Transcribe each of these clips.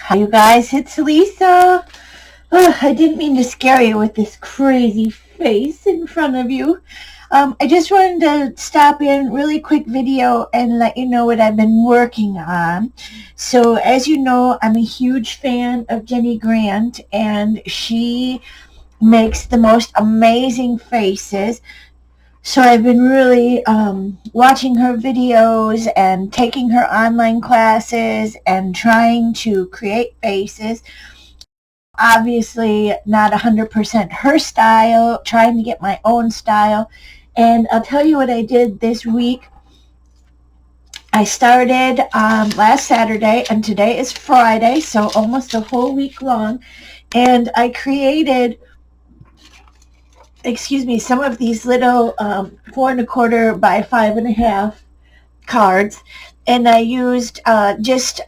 Hi, you guys. It's Lisa. I didn't mean to scare you with this crazy face in front of you. I just wanted to stop in really quick video and let you know what I've been working on. So as you know, I'm a huge fan of Jenny Grant, and she makes the most amazing faces. So I've been really watching her videos and taking her online classes and trying to create faces. Obviously not 100% her style, trying to get my own style. And I'll tell you what I did this week. I started last Saturday, and today is Friday, so almost a whole week long. And I created, some of these little 4 1/4 by 5 1/2 cards, and I used just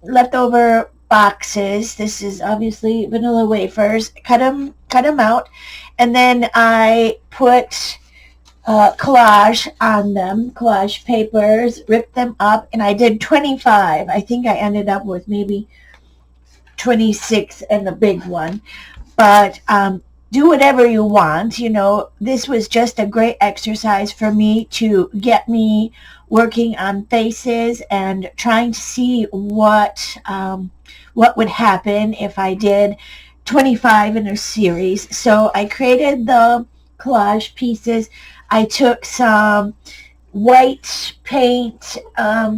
leftover boxes. This is obviously vanilla wafers. Cut them out, and then I put collage on them, collage papers, ripped them up, and I did 25. I think I ended up with maybe 26 and the big one. But do whatever you want. This was just a great exercise for me to get me working on faces and trying to see what would happen if I did 25 in a series. So I created the collage pieces. I took some white paint,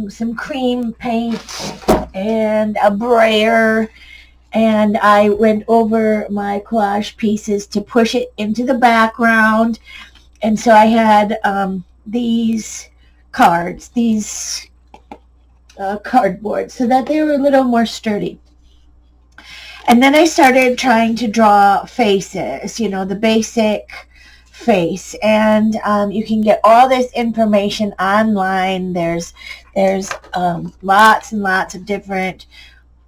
some cream paint, and a brayer, and I went over my collage pieces to push it into the background. And so I had these cards, these cardboard, so that they were a little more sturdy. And then I started trying to draw faces, the basic face. And you can get all this information online. There's lots and lots of different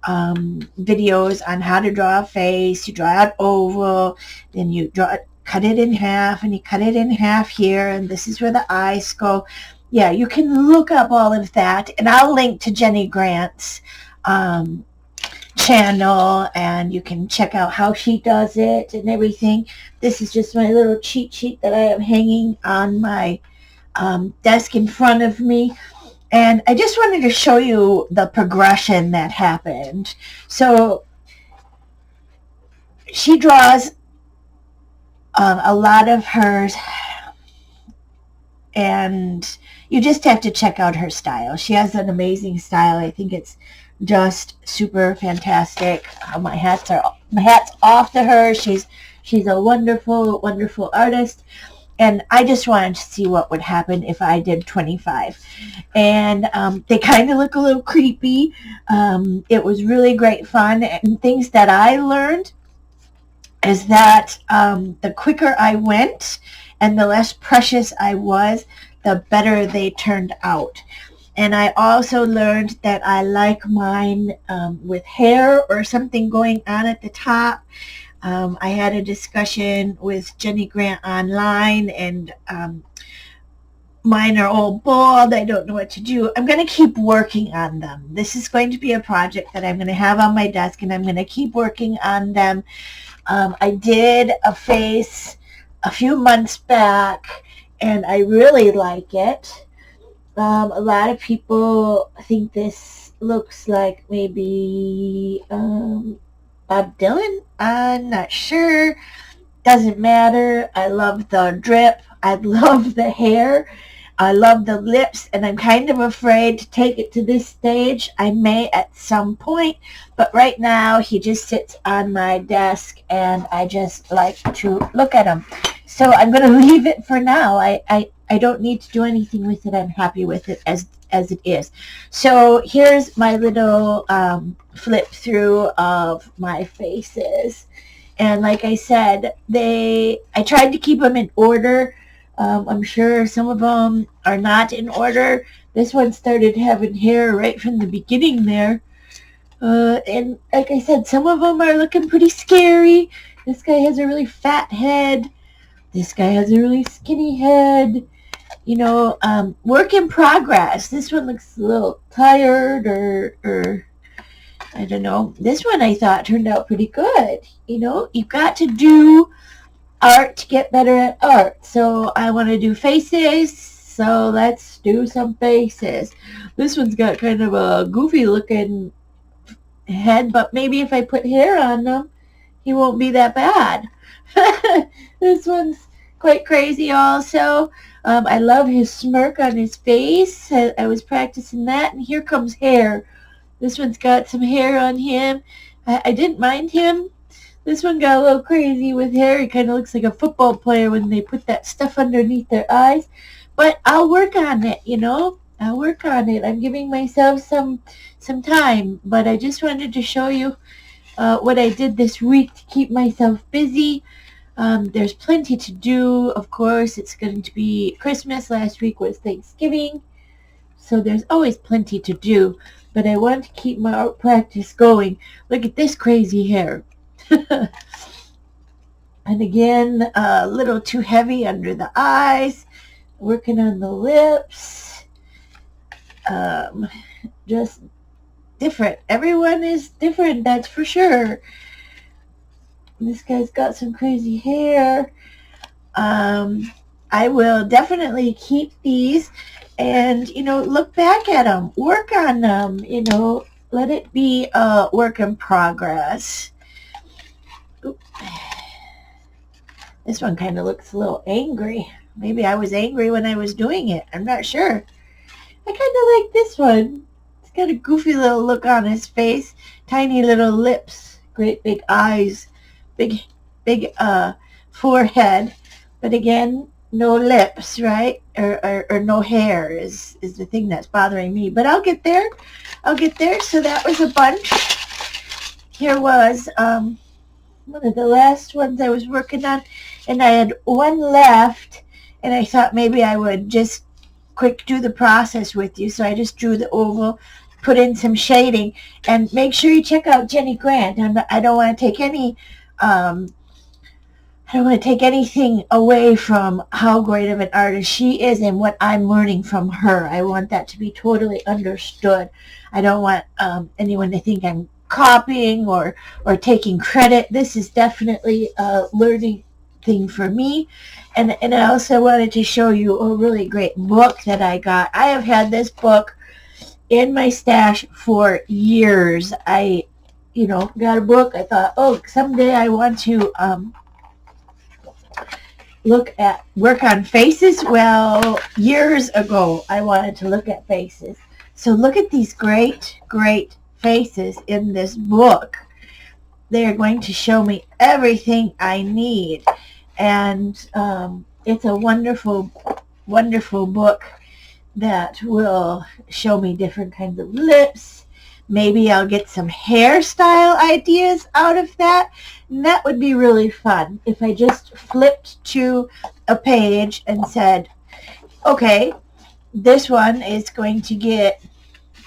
videos on how to draw a face. You draw out oval, then you cut it in half, and you cut it in half here, and this is where the eyes go. Yeah, you can look up all of that, and I'll link to Jenny Grant's channel, and you can check out how she does it and everything. This is just my little cheat sheet that I have hanging on my desk in front of me. And I just wanted to show you the progression that happened. So she draws a lot of hers, and you just have to check out her style. She has an amazing style. I think it's just super fantastic. My hat's off to her. She's a wonderful, wonderful artist. And I just wanted to see what would happen if I did 25. And they kind of look a little creepy. It was really great fun. And things that I learned is that the quicker I went and the less precious I was, the better they turned out. And I also learned that I like mine with hair or something going on at the top. I had a discussion with Jenny Grant online, and mine are all bald. I don't know what to do. I'm going to keep working on them. This is going to be a project that I'm going to have on my desk, and I'm going to keep working on them. I did a face a few months back, and I really like it. A lot of people think this looks like maybe Bob Dylan. I'm not sure. Doesn't matter. I love the drip. I love the hair. I love the lips, and I'm kind of afraid to take it to this stage. I may at some point, but right now he just sits on my desk, and I just like to look at him. So I'm going to leave it for now. I don't need to do anything with it. I'm happy with it as it is. So here's my little flip through of my faces. And like I said, I tried to keep them in order. I'm sure some of them are not in order. This one started having hair right from the beginning there. And like I said, some of them are looking pretty scary. This guy has a really fat head. This guy has a really skinny head. Work in progress. This one looks a little tired or I don't know. This one I thought turned out pretty good. You know, you've got to do art to get better at art. So I want to do faces. So let's do some faces. This one's got kind of a goofy looking head, but maybe if I put hair on them, he won't be that bad. This one's quite crazy also. I love his smirk on his face. I was practicing that, and here comes hair. This one's got some hair on him. I didn't mind him. This one got a little crazy with hair. He kind of looks like a football player when they put that stuff underneath their eyes. But I'll work on it, you know. I'll work on it. I'm giving myself some time. But I just wanted to show you what I did this week to keep myself busy. There's plenty to do. Of course, it's going to be Christmas. Last week was Thanksgiving. So there's always plenty to do. But I want to keep my art practice going. Look at this crazy hair. And again, a little too heavy under the eyes. Working on the lips. Just different. Everyone is different, that's for sure. This guy's got some crazy hair. I will definitely keep these and, you know, look back at them. Work on them, you know. Let it be a work in progress. Oop. This one kind of looks a little angry. Maybe I was angry when I was doing it. I'm not sure. I kind of like this one. It's got a goofy little look on his face. Tiny little lips. Great big eyes. Big forehead. But again, no lips, right? Or no hair is the thing that's bothering me. But I'll get there. I'll get there. So that was a bunch. Here was one of the last ones I was working on. And I had one left. And I thought maybe I would just quick do the process with you. So I just drew the oval, put in some shading, and make sure you check out Jenny Grant. I don't want to take any, I don't want to take anything away from how great of an artist she is and what I'm learning from her. I want that to be totally understood. I don't want anyone to think I'm copying or taking credit. This is definitely a learning thing for me. And I also wanted to show you a really great book that I got. I have had this book in my stash for years. I, you know, got a book. I thought, oh, someday I want to work on faces. Well, years ago, I wanted to look at faces. So look at these great, great faces in this book. They are going to show me everything I need. And it's a wonderful, wonderful book that will show me different kinds of lips. Maybe I'll get some hairstyle ideas out of that. And that would be really fun if I just flipped to a page and said, okay, this one is going to get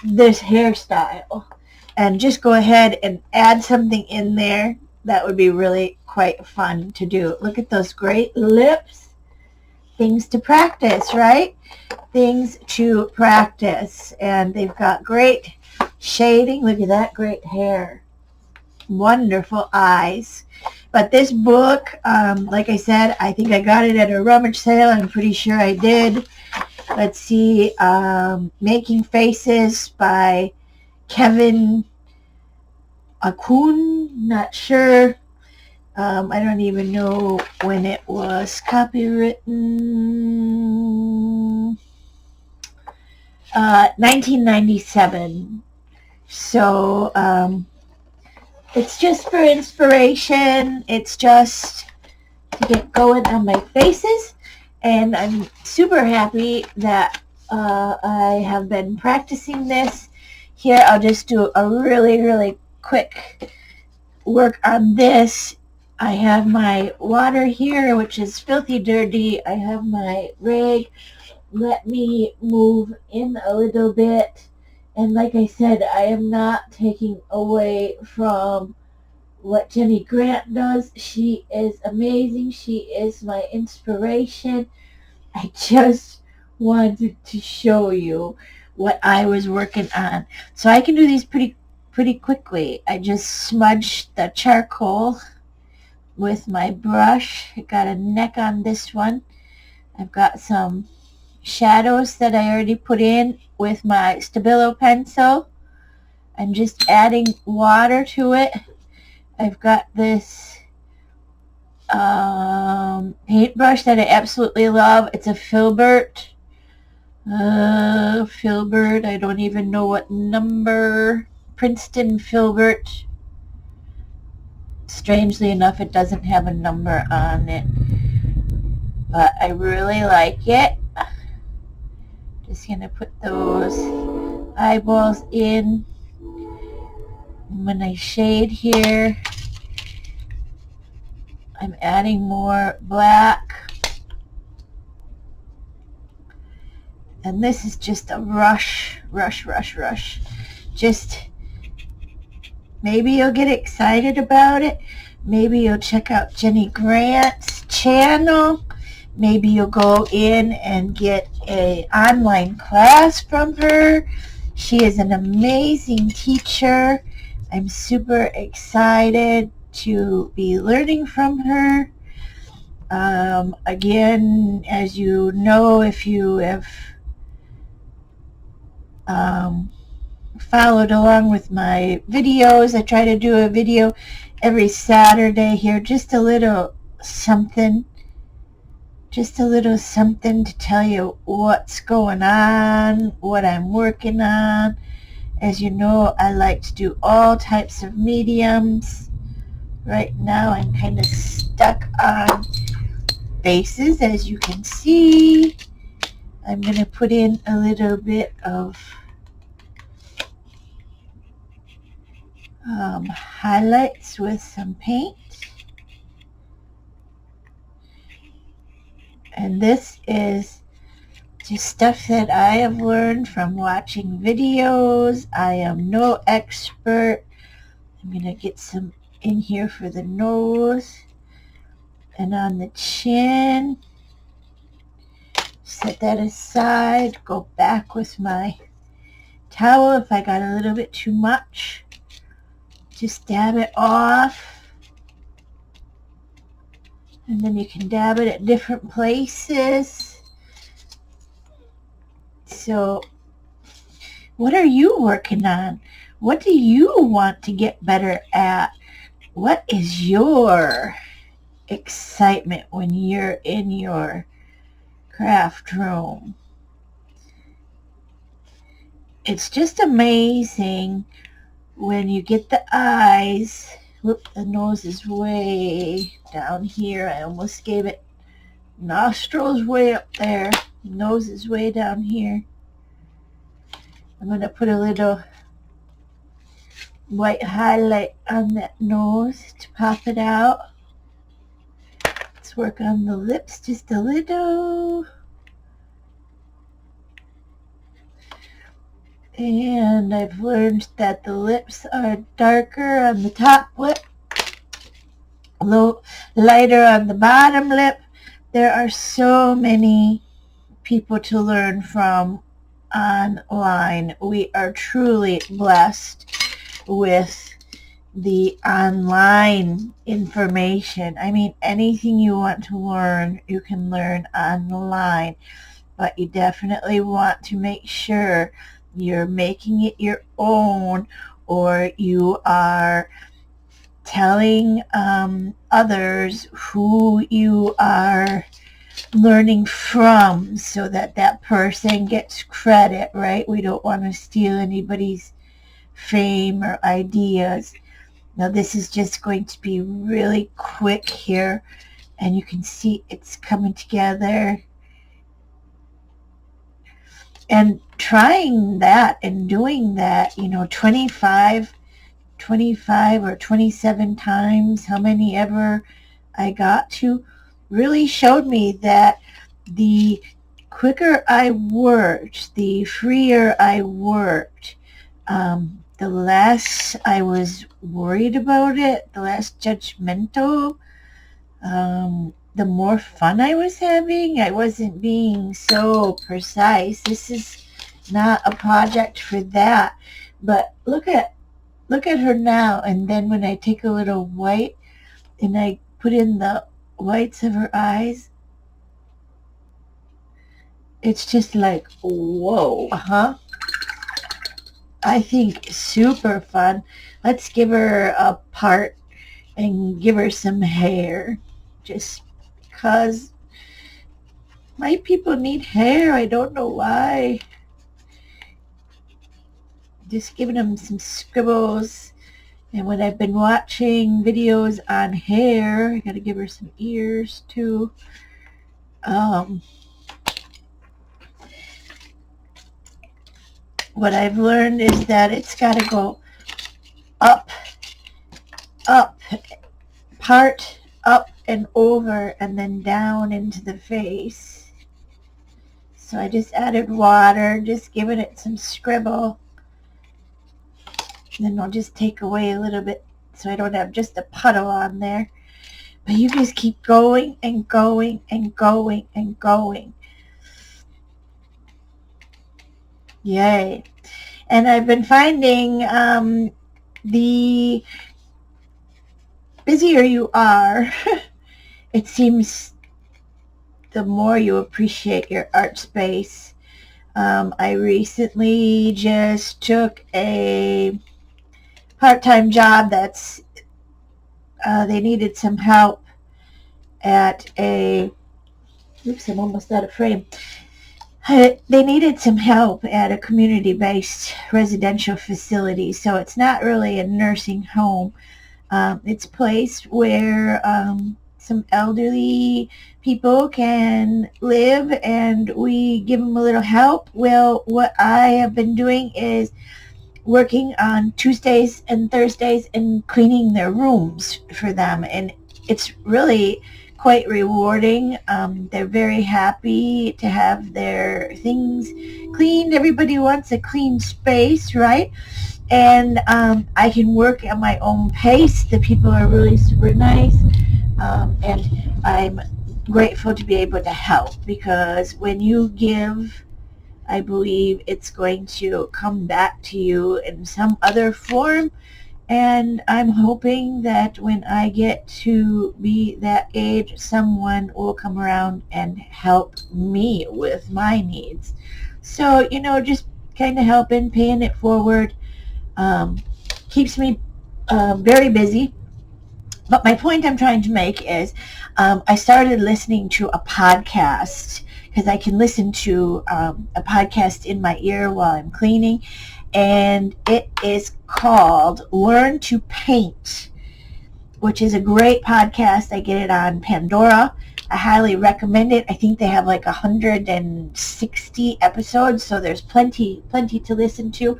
this hairstyle. And just go ahead and add something in there. That would be really quite fun to do. Look at those great lips. Things to practice, right? Things to practice. And they've got great shading. Look at that great hair. Wonderful eyes. But this book, like I said, I think I got it at a rummage sale. I'm pretty sure I did. Let's see. Making Faces by Kevin Akun, not sure. I don't even know when it was copywritten. 1997. So it's just for inspiration. It's just to get going on my faces. And I'm super happy that I have been practicing this. Here, I'll just do a really, really quick work on this. I have my water here, which is filthy dirty. I have my rag. Let me move in a little bit. And like I said, I am not taking away from what Jenny Grant does. She is amazing. She is my inspiration. I just wanted to show you what I was working on. So I can do these pretty pretty quickly. I just smudged the charcoal with my brush. I got a neck on this one. I've got some shadows that I already put in with my Stabilo pencil. I'm just adding water to it. I've got this paintbrush that I absolutely love. It's a Filbert. Filbert, I don't even know what number. Princeton Filbert. Strangely enough, it doesn't have a number on it, but I really like it. Just gonna put those eyeballs in. And when I shade here, I'm adding more black. And this is just a rush. Just maybe you'll get excited about it. Maybe you'll check out Jenny Grant's channel. Maybe you'll go in and get an online class from her. She is an amazing teacher. I'm super excited to be learning from her. Again, as you know, if you have followed along with my videos, I try to do a video every Saturday here, just a little something to tell you what's going on, what I'm working on. As you know, I like to do all types of mediums. Right now I'm kind of stuck on faces, as you can see. I'm going to put in a little bit of highlights with some paint. And this is just stuff that I have learned from watching videos. I am no expert. I'm going to get some in here for the nose and on the chin. Set that aside. Go back with my towel if I got a little bit too much. Just dab it off. And then you can dab it at different places. So, what are you working on? What do you want to get better at? What is your excitement when you're in your craft room? It's just amazing when you get the eyes. Whoop, the nose is way down here. I almost gave it nostrils way up there. Nose is way down here. I'm going to put a little white highlight on that nose to pop it out. Let's work on the lips just a little. And I've learned that the lips are darker on the top lip, a little lighter on the bottom lip. There are so many people to learn from online. We are truly blessed with the online information. I mean, anything you want to learn, you can learn online, but you definitely want to make sure you're making it your own, or you are telling others who you are learning from, so that that person gets credit, right? We don't want to steal anybody's fame or ideas. Now this is just going to be really quick here, and you can see it's coming together. And trying that and doing that, 25 or 27 times, how many ever I got to, really showed me that the quicker I worked, the freer I worked, the less I was worried about it, the less judgmental, the more fun I was having. I wasn't being so precise. This is not a project for that. But look at look at her now, and then when I take a little white and I put in the whites of her eyes, it's just like, whoa, huh? I think super fun. Let's give her a part and give her some hair, just because my people need hair. I don't know why. Just giving them some scribbles. And when I've been watching videos on hair, I gotta give her some ears too. What I've learned is that it's gotta go up, up, part up and over, and then down into the face. So I just added water, just giving it some scribble. And then I'll just take away a little bit so I don't have just a puddle on there. But you just keep going and going and going and going. Yay. And I've been finding the busier you are, it seems the more you appreciate your art space. I recently just took a part-time job that's they needed some help at a I'm almost out of frame. They needed some help at a community-based residential facility, so it's not really a nursing home. It's a place where some elderly people can live, and we give them a little help. Well, what I have been doing is working on Tuesdays and Thursdays and cleaning their rooms for them, and it's really quite rewarding. They're very happy to have their things cleaned. Everybody wants a clean space, right? And I can work at my own pace. The people are really super nice, and I'm grateful to be able to help, because when you give, I believe it's going to come back to you in some other form. And I'm hoping that when I get to be that age, someone will come around and help me with my needs. So, just kind of helping, paying it forward, keeps me very busy. But my point I'm trying to make is I started listening to a podcast, because I can listen to a podcast in my ear while I'm cleaning. And it is called Learn to Paint, which is a great podcast. I get it on Pandora. I highly recommend it. I think they have like 160 episodes, so there's plenty to listen to.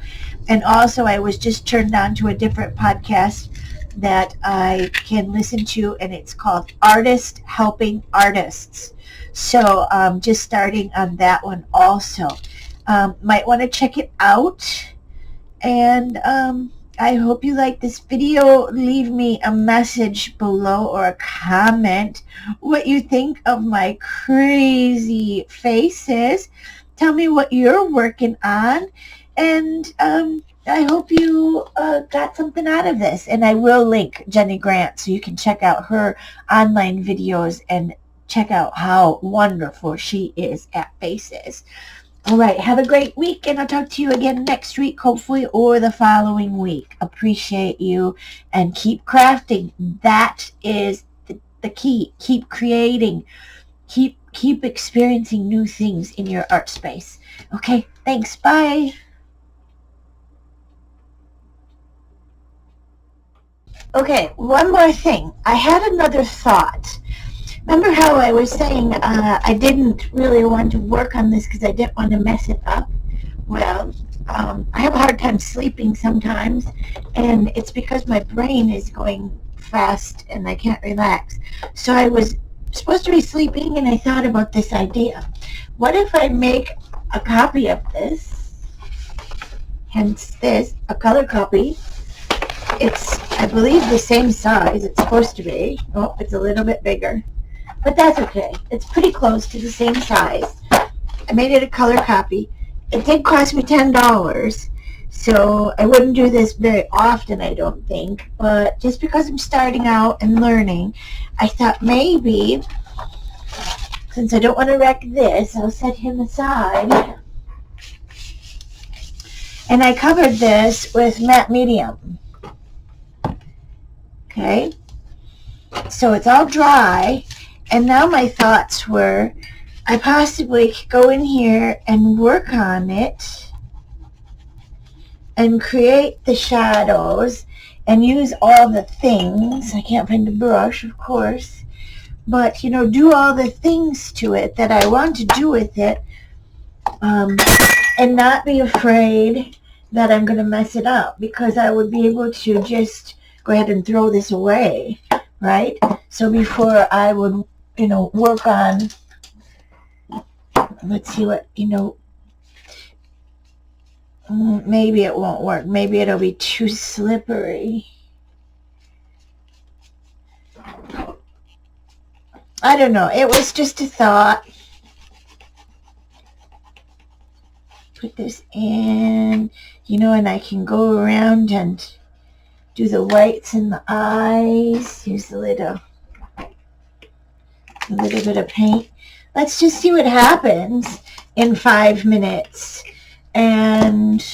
And also, I was just turned on to a different podcast that I can listen to, and it's called Artist Helping Artists. So just starting on that one also. Might want to check it out. And I hope you like this video. Leave me a message below or a comment what you think of my crazy faces. Tell me what you're working on. And I hope you got something out of this. And I will link Jenny Grant so you can check out her online videos and check out how wonderful she is at faces. All right, have a great week, and I'll talk to you again next week, hopefully, or the following week. Appreciate you, and keep crafting. That is the key. Keep creating. Keep experiencing new things in your art space. Okay, thanks. Bye. Okay, one more thing. I had another thought. Remember how I was saying I didn't really want to work on this because I didn't want to mess it up? Well, I have a hard time sleeping sometimes, and it's because my brain is going fast and I can't relax. So I was supposed to be sleeping, and I thought about this idea. What if I make a copy of this, hence this, a color copy. It's, I believe, the same size. It's supposed to be. Oh, it's a little bit bigger. But that's okay. It's pretty close to the same size. I made it a color copy. It did cost me $10. So So I wouldn't do this very often, I don't think, but just because I'm starting out and learning, I thought maybe, since I don't want to wreck this, I'll set him aside. And I covered this with matte medium. Okay, so it's all dry, and now my thoughts were I possibly could go in here and work on it and create the shadows and use all the things. I can't find the brush, of course, but, you know, do all the things to it that I want to do with it, and not be afraid that I'm going to mess it up, because I would be able to just go ahead and throw this away, right? So before I would, you know, work on, let's see what, you know, maybe it won't work. Maybe it'll be too slippery. I don't know. It was just a thought. Put this in, you know, and I can go around and do the whites in the eyes. Use a little bit of paint. Let's just see what happens in 5 minutes. And,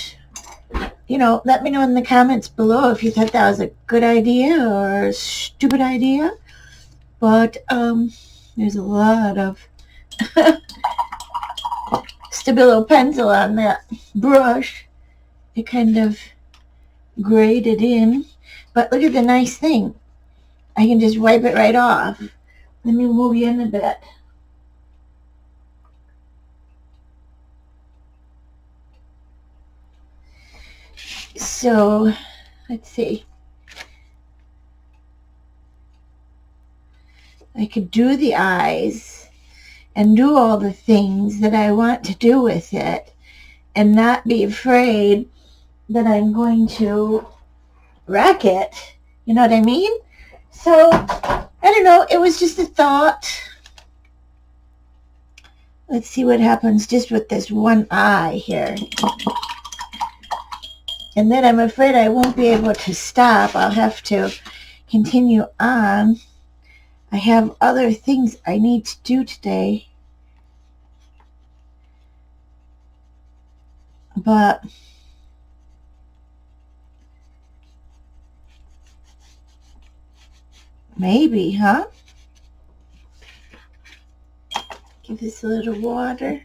you know, let me know in the comments below if you thought that was a good idea or a stupid idea. But there's a lot of Stabilo pencil on that brush. It kind of graded in. But look at the nice thing. I can just wipe it right off. Let me move you in a bit. So, let's see. I could do the eyes and do all the things that I want to do with it and not be afraid that I'm going to wreck it. You know what I mean? So, I don't know. It was just a thought. Let's see what happens just with this one eye here. And then I'm afraid I won't be able to stop. I'll have to continue on. I have other things I need to do today. But maybe, huh? Give this a little water.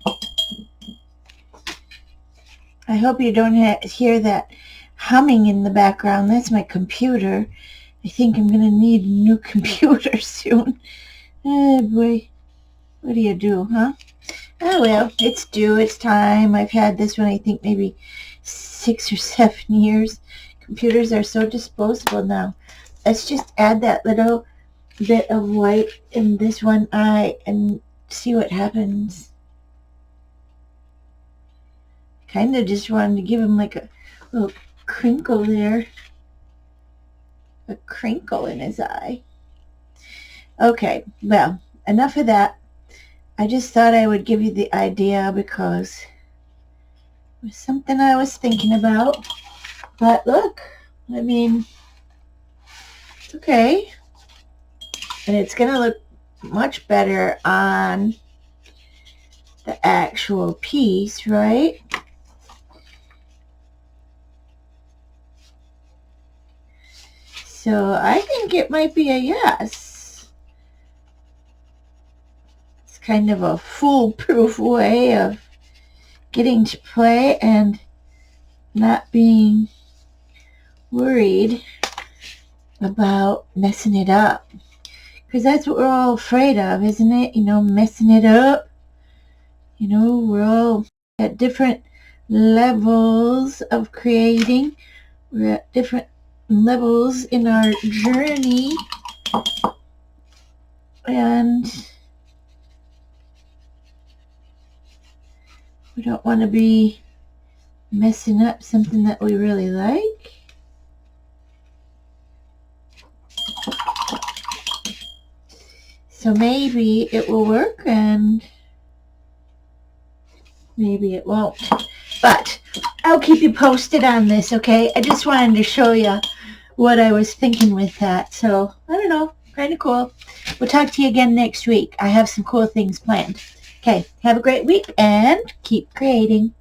I hope you don't hear that humming in the background. That's my computer. I think I'm going to need a new computer soon. Oh, boy. What do you do, huh? Oh, well, it's due. It's time. I've had this one, I think, maybe 6 or 7 years. Computers are so disposable now. Let's just add that little bit of white in this one eye and see what happens. Kind of just wanted to give him like a little crinkle there. A crinkle in his eye. Okay, well, enough of that. I just thought I would give you the idea because it was something I was thinking about. But look, I mean, it's okay. And it's going to look much better on the actual piece, right? So I think it might be a yes. It's kind of a foolproof way of getting to play and not being worried about messing it up. Because that's what we're all afraid of, isn't it? You know, messing it up. You know, we're all at different levels of creating. We're at different levels in our journey, and we don't want to be messing up something that we really like. So maybe it will work and maybe it won't. But I'll keep you posted on this, okay? I just wanted to show you what I was thinking with that. So, I don't know. Kind of cool. We'll talk to you again next week. I have some cool things planned. Okay, have a great week and keep creating.